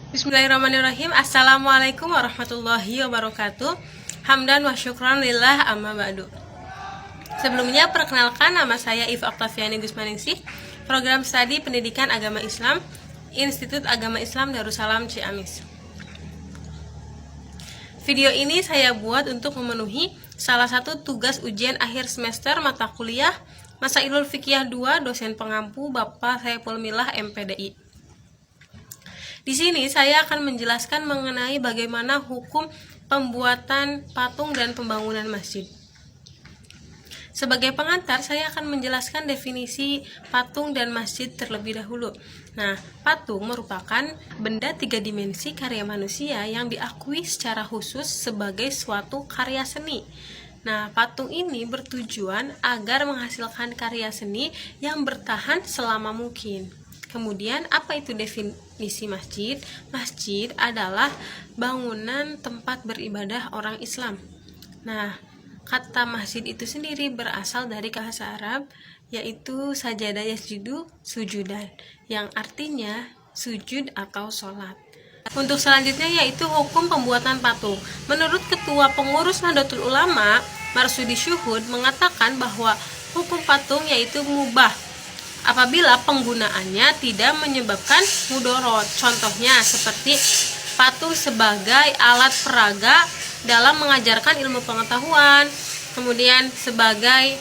Bismillahirrahmanirrahim. Assalamualaikum warahmatullahi wabarakatuh. Hamdan wa syukran lillah amma ba'du. Sebelumnya perkenalkan, nama saya Iva Oktaviani Gusmaningsih, Program Studi Pendidikan Agama Islam, Institut Agama Islam Darussalam Ciamis. Video ini saya buat untuk memenuhi salah satu tugas ujian akhir semester mata kuliah Masailul Fiqhiyah 2 dosen pengampu Bapak Saiful Milah MPDI. Di sini saya akan menjelaskan mengenai bagaimana hukum pembuatan patung dan pembangunan masjid. Sebagai pengantar, saya akan menjelaskan definisi patung dan masjid terlebih dahulu. Nah, patung merupakan benda tiga dimensi karya manusia yang diakui secara khusus sebagai suatu karya seni. Nah, patung ini bertujuan agar menghasilkan karya seni yang bertahan selama mungkin. Kemudian, apa itu definisi masjid? Masjid adalah bangunan tempat beribadah orang Islam. Nah, kata masjid itu sendiri berasal dari bahasa Arab, yaitu sajada yasjudu sujudan, yang artinya sujud atau sholat. Untuk selanjutnya yaitu hukum pembuatan patung. Menurut Ketua Pengurus Nahdlatul Ulama, Marsudi Syuhud, mengatakan bahwa hukum patung yaitu mubah apabila penggunaannya tidak menyebabkan mudorot. Contohnya seperti patung sebagai alat peraga dalam mengajarkan ilmu pengetahuan, kemudian sebagai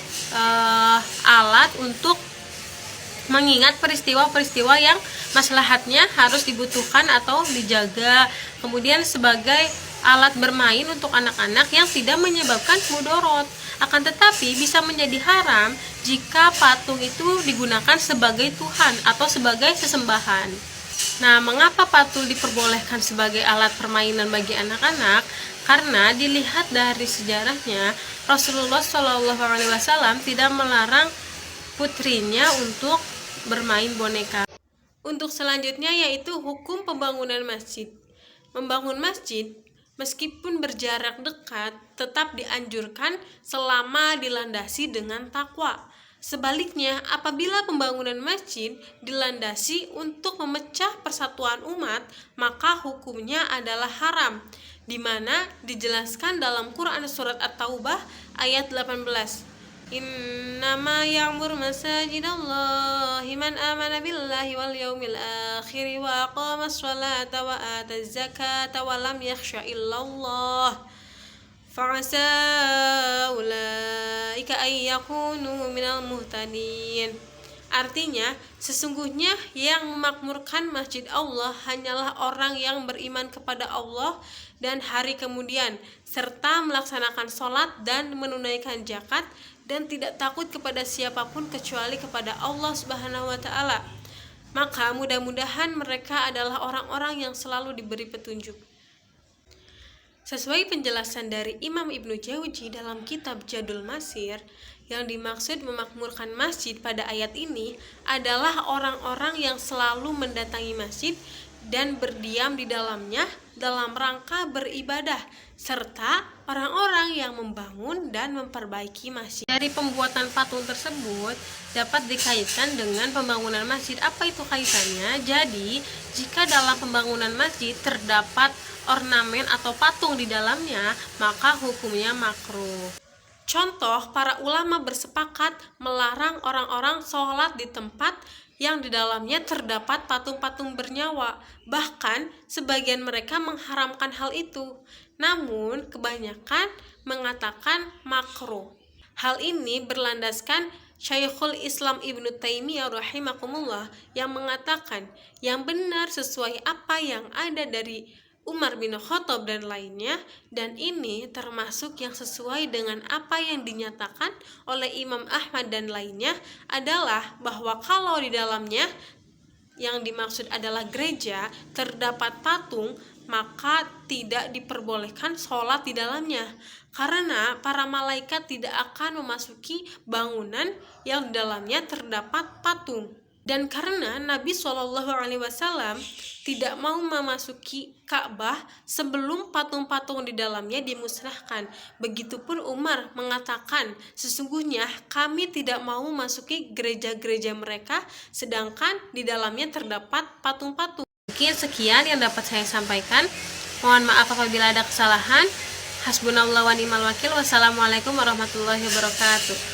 alat untuk mengingat peristiwa-peristiwa yang maslahatnya harus dibutuhkan atau dijaga, kemudian sebagai alat bermain untuk anak-anak yang tidak menyebabkan mudorot. Akan tetapi bisa menjadi haram jika patung itu digunakan sebagai Tuhan atau sebagai sesembahan. Nah, mengapa patung diperbolehkan sebagai alat permainan bagi anak-anak? Karena dilihat dari sejarahnya, Rasulullah SAW tidak melarang putrinya untuk bermain boneka. Untuk selanjutnya yaitu hukum pembangunan masjid. Membangun masjid meskipun berjarak dekat tetap dianjurkan selama dilandasi dengan takwa. Sebaliknya, apabila pembangunan masjid dilandasi untuk memecah persatuan umat, maka hukumnya adalah haram, di mana dijelaskan dalam Quran surat At-Taubah ayat 18. Innama ya'mur masajidallahi man amana billahi wal yaumil akhir wa aqamas sholata wa ataz zakata wa lam yakhsha illallah fa'asa ulaika ay yakunu minal muhtadin. Artinya, sesungguhnya yang memakmurkan masjid Allah hanyalah orang yang beriman kepada Allah dan hari kemudian, serta melaksanakan sholat dan menunaikan zakat, dan tidak takut kepada siapapun kecuali kepada Allah Subhanahu wa Ta'ala. Maka mudah-mudahan mereka adalah orang-orang yang selalu diberi petunjuk. Sesuai penjelasan dari Imam Ibnu Jauzi dalam kitab Jadul Masir, yang dimaksud memakmurkan masjid pada ayat ini adalah orang-orang yang selalu mendatangi masjid dan berdiam di dalamnya dalam rangka beribadah, serta orang-orang yang membangun dan memperbaiki masjid. Dari pembuatan patung tersebut dapat dikaitkan dengan pembangunan masjid. Apa itu kaitannya? Jadi, jika dalam pembangunan masjid terdapat ornamen atau patung di dalamnya, maka hukumnya makruh. Contoh, para ulama bersepakat melarang orang-orang sholat di tempat yang di dalamnya terdapat patung-patung bernyawa. Bahkan, sebagian mereka mengharamkan hal itu. Namun, kebanyakan mengatakan makruh. Hal ini berlandaskan Syekhul Islam Ibnu Taimiyah rahimahumullah yang mengatakan yang benar sesuai apa yang ada dari Umar bin Khattab dan lainnya, dan ini termasuk yang sesuai dengan apa yang dinyatakan oleh Imam Ahmad dan lainnya adalah bahwa kalau di dalamnya yang dimaksud adalah gereja terdapat patung, maka tidak diperbolehkan sholat di dalamnya, karena para malaikat tidak akan memasuki bangunan yang di dalamnya terdapat patung. Dan karena Nabi SAW tidak mau memasuki Ka'bah sebelum patung-patung di dalamnya dimusnahkan. Begitupun Umar mengatakan, sesungguhnya kami tidak mau memasuki gereja-gereja mereka sedangkan di dalamnya terdapat patung-patung. Mungkin sekian yang dapat saya sampaikan. Mohon maaf apabila ada kesalahan. Hasbunallah wa ni'mal wakil. Wassalamualaikum warahmatullahi wabarakatuh.